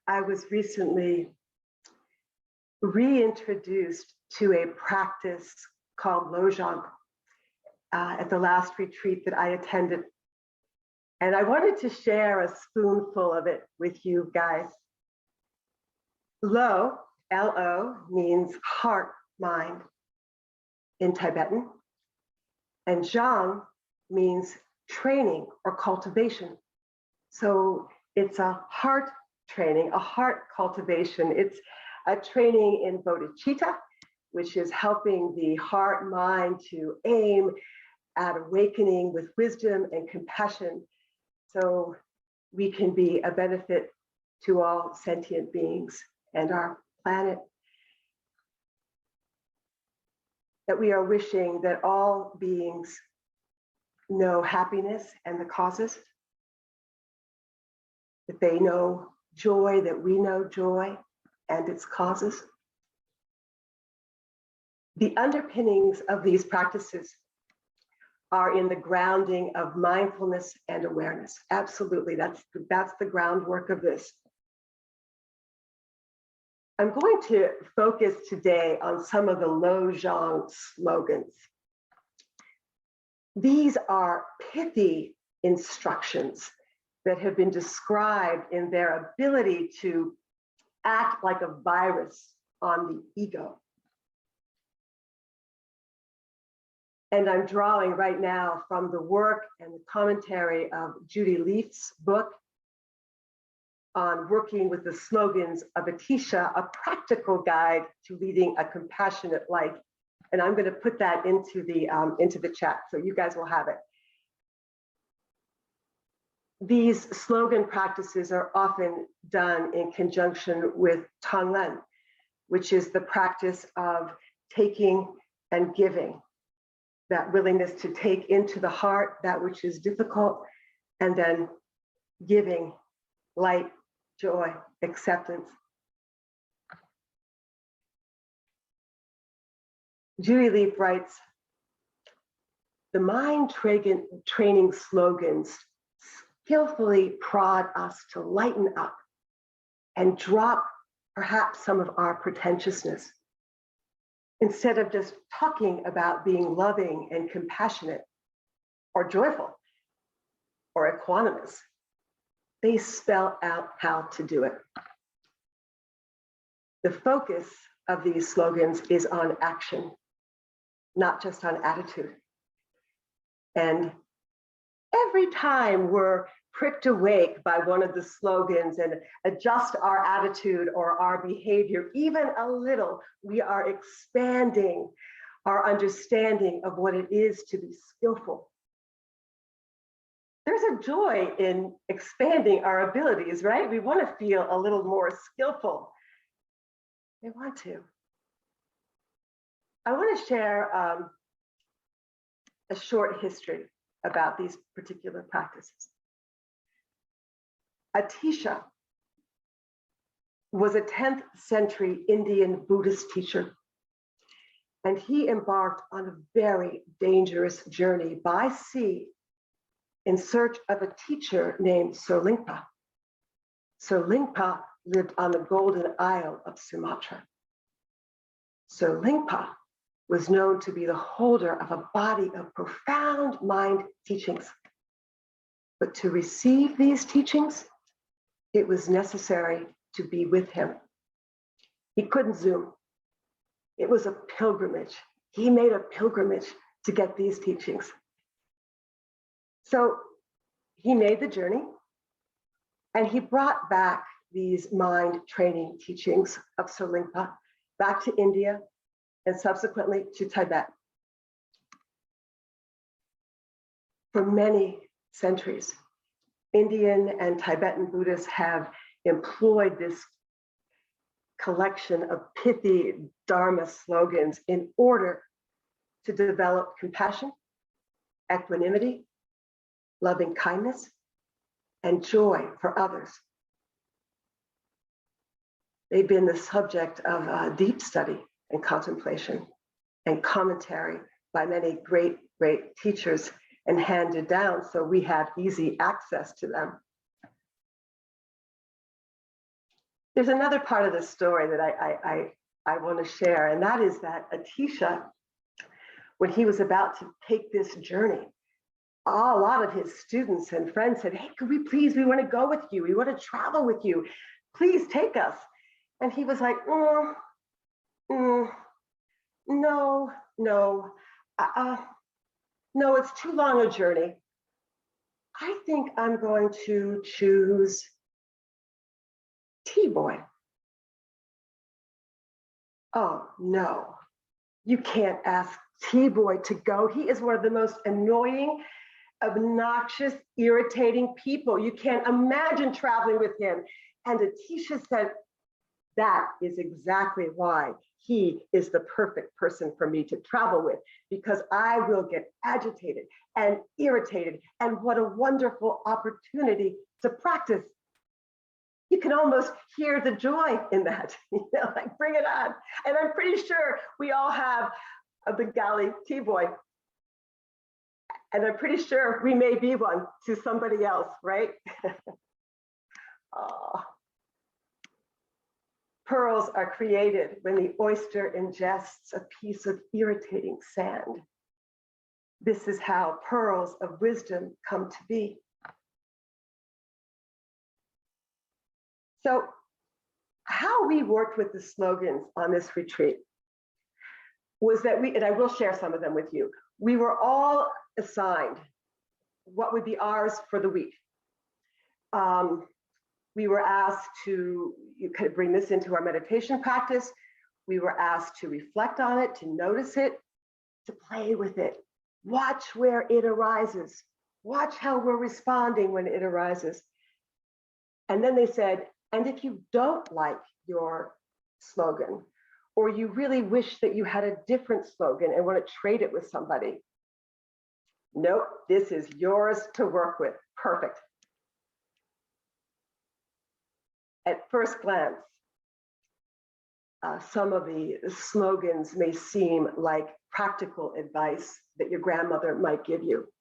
I was recently reintroduced to a practice called Jong at the last retreat that I attended. And I wanted to share a spoonful of it with you guys. Lo, L-O, means heart, mind in Tibetan. And Jong means training or cultivation. So it's a heart training, a heart cultivation. It's a training in bodhicitta, which is helping the heart mind to aim at awakening with wisdom and compassion, so we can be a benefit to all sentient beings and our planet. That we are wishing that all beings know happiness and the causes, that they know joy, that we know joy and its causes. The underpinnings of these practices are in the grounding of mindfulness and awareness. Absolutely, that's the groundwork of this. I'm going to focus today on some of the Jong slogans. These are pithy instructions that have been described in their ability to act like a virus on the ego. And I'm drawing right now from the work and the commentary of Judy Leaf's book on working with the slogans of Atishna, a practical guide to leading a compassionate life. And I'm going to put that into the chat, so you guys will have it. These slogan practices are often done in conjunction with Tonglen, which is the practice of taking and giving. That willingness to take into the heart that which is difficult, and then giving light, joy, acceptance. Judy Leaf writes, the mind training slogans skillfully prod us to lighten up and drop perhaps some of our pretentiousness. Instead of just talking about being loving and compassionate or joyful or equanimous, they spell out how to do it. The focus of these slogans is on action, not just on attitude. And every time we're pricked awake by one of the slogans and adjust our attitude or our behavior even a little, we are expanding our understanding of what it is to be skillful. There's a joy in expanding our abilities, right? We want to feel a little more skillful. We want to. I want to share a short history about these particular practices. Atishna was a 10th century Indian Buddhist teacher, and he embarked on a very dangerous journey by sea in search of a teacher named Solingpa. Solingpa lived on the Golden Isle of Sumatra. Solingpa was known to be the holder of a body of profound mind teachings. But to receive these teachings, it was necessary to be with him. He couldn't Zoom. It was a pilgrimage. He made a pilgrimage to get these teachings. So he made the journey, and he brought back these mind training teachings of Solingpa back to India and subsequently to Tibet. For many centuries, Indian and Tibetan Buddhists have employed this collection of pithy Dharma slogans in order to develop compassion, equanimity, loving kindness, and joy for others. They've been the subject of deep study and contemplation and commentary by many great teachers and handed down, so we have easy access to them. There's another part of the story that I want to share, and that is that Atisha, when he was about to take this journey, a lot of his students and friends said, hey, could we please, we want to go with you. We want to travel with you. Please take us. And he was like, no, no, no, it's too long a journey. I think I'm going to choose Tboy. Oh, no, you can't ask Tboy to go. He is one of the most annoying, obnoxious, irritating people. You can't imagine traveling with him. And Atisha said, that is exactly why he is the perfect person for me to travel with, because I will get agitated and irritated. And what a wonderful opportunity to practice. You can almost hear the joy in that, like bring it on. And I'm pretty sure we all have a Bengali Tboy. And I'm pretty sure we may be one to somebody else, right? Oh. Pearls are created when the oyster ingests a piece of irritating sand. This is how pearls of wisdom come to be. So how we worked with the slogans on this retreat was that and I will share some of them with you, we were all assigned what would be ours for the week. We were asked to bring this into our meditation practice. We were asked to reflect on it, to notice it, to play with it. Watch where it arises. Watch how we're responding when it arises. And then they said, and if you don't like your slogan, or you really wish that you had a different slogan and want to trade it with somebody, nope, this is yours to work with. Perfect. At first glance, some of the slogans may seem like practical advice that your grandmother might give you.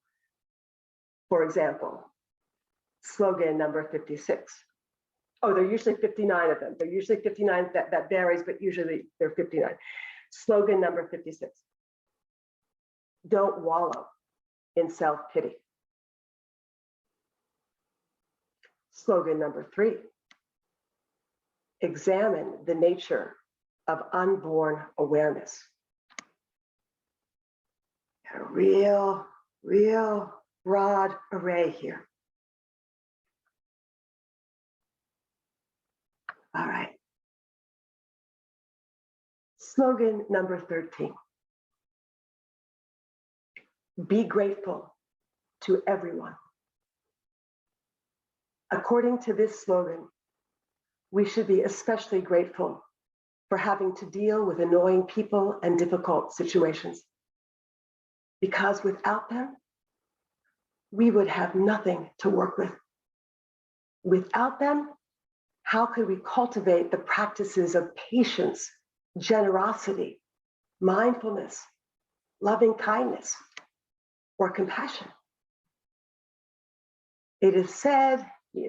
For example, slogan number 56. Oh, there are usually 59 of them. There are usually 59, that varies, but usually they're 59. Slogan number 56. Don't wallow in self-pity. Slogan number 3. Examine the nature of unborn awareness. A real broad array here. All right. Slogan number 13. Be grateful to everyone. According to this slogan, we should be especially grateful for having to deal with annoying people and difficult situations. Because without them, we would have nothing to work with. Without them, how could we cultivate the practices of patience, generosity, mindfulness, loving kindness, or compassion? It is said,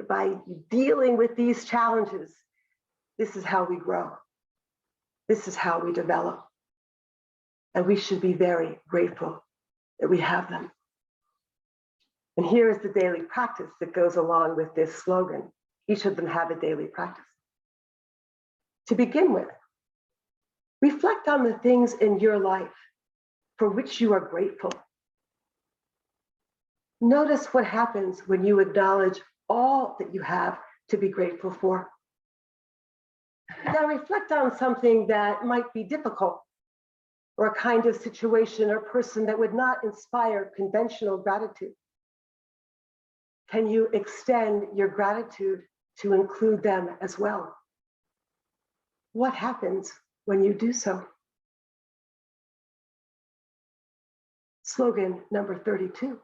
by dealing with these challenges, this is how we grow. This is how we develop. And we should be very grateful that we have them. And here is the daily practice that goes along with this slogan. Each of them have a daily practice. To begin with, reflect on the things in your life for which you are grateful. Notice what happens when you acknowledge all that you have to be grateful for. Now reflect on something that might be difficult, or a kind of situation or person that would not inspire conventional gratitude. Can you extend your gratitude to include them as well? What happens when you do so? Slogan number 32.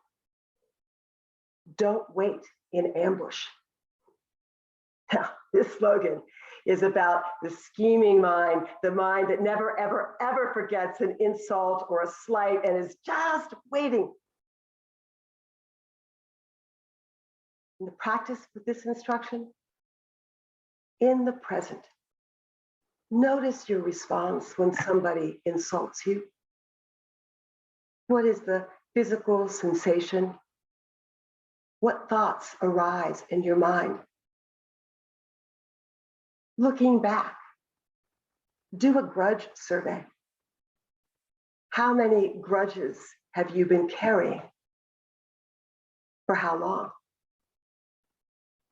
Don't wait in ambush. Now, this slogan is about the scheming mind, the mind that never, ever, ever forgets an insult or a slight and is just waiting. In the practice with this instruction, in the present. Notice your response when somebody insults you. What is the physical sensation? What thoughts arise in your mind? Looking back, do a grudge survey. How many grudges have you been carrying? For how long?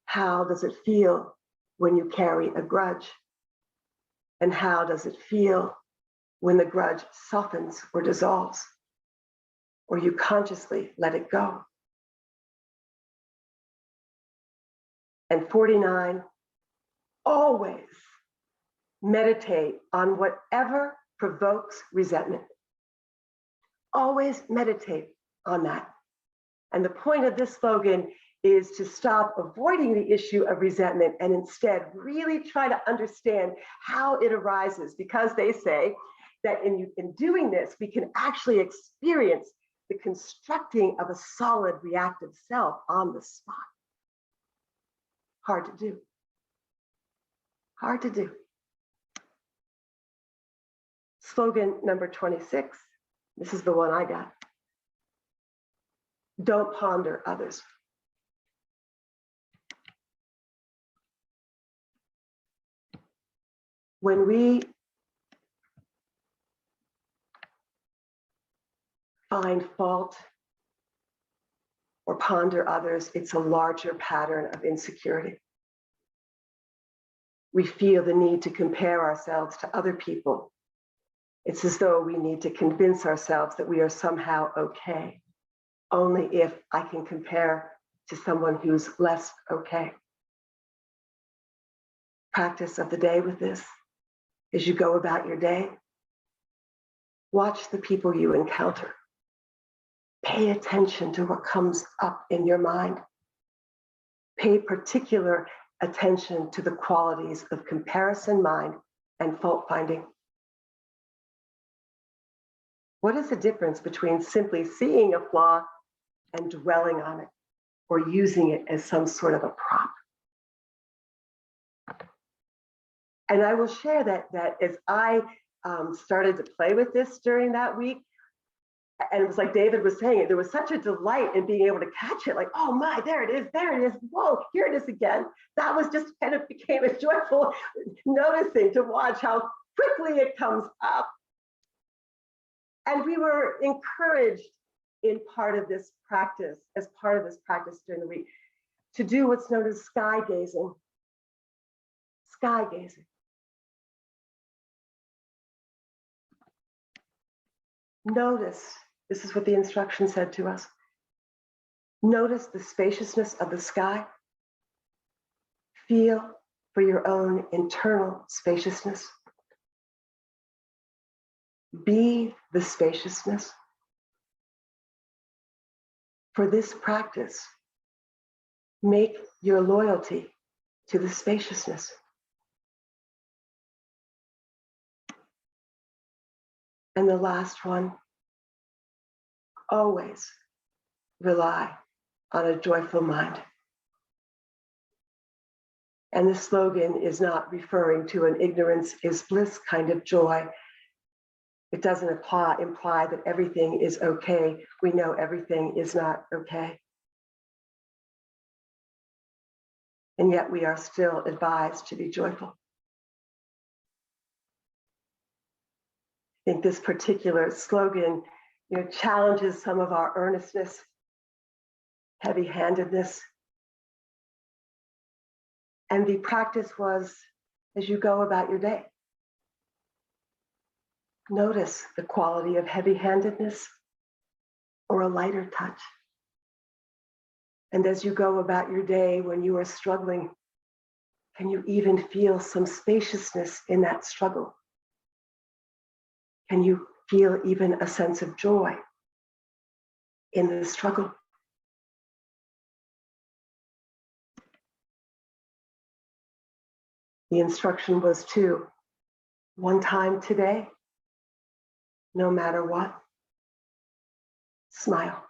How does it feel when you carry a grudge? And how does it feel when the grudge softens or dissolves, or you consciously let it go? And 49, always meditate on whatever provokes resentment. Always meditate on that. And the point of this slogan is to stop avoiding the issue of resentment and instead really try to understand how it arises, because they say that in doing this, we can actually experience the constructing of a solid reactive self on the spot. Hard to do. Hard to do. Slogan number 26. This is the one I got. Don't ponder others. When we find fault or ponder others, it's a larger pattern of insecurity. We feel the need to compare ourselves to other people. It's as though we need to convince ourselves that we are somehow okay, only if I can compare to someone who's less okay. Practice of the day with this. As you go about your day, watch the people you encounter. Pay attention to what comes up in your mind. Pay particular attention to the qualities of comparison mind and fault finding. What is the difference between simply seeing a flaw and dwelling on it, or using it as some sort of a prop? And I will share that as I started to play with this during that week, and it was like David was saying, there was such a delight in being able to catch it, like, oh my, there it is, whoa, here it is again. That was just kind of became a joyful noticing to watch how quickly it comes up. And we were encouraged in part of this practice, as part of this practice during the week, to do what's known as sky gazing. Sky gazing. Notice, this is what the instruction said to us. Notice the spaciousness of the sky. Feel for your own internal spaciousness. Be the spaciousness. For this practice, make your loyalty to the spaciousness. And the last one, always rely on a joyful mind. And the slogan is not referring to an ignorance is bliss kind of joy. It doesn't imply that everything is okay. We know everything is not okay. And yet we are still advised to be joyful. I think this particular slogan, challenges some of our earnestness, heavy-handedness. And the practice was, as you go about your day, notice the quality of heavy-handedness or a lighter touch. And as you go about your day, when you are struggling, can you even feel some spaciousness in that struggle? Can you feel even a sense of joy in the struggle? The instruction was to, one time today, no matter what, smile.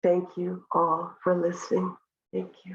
Thank you all for listening. Thank you.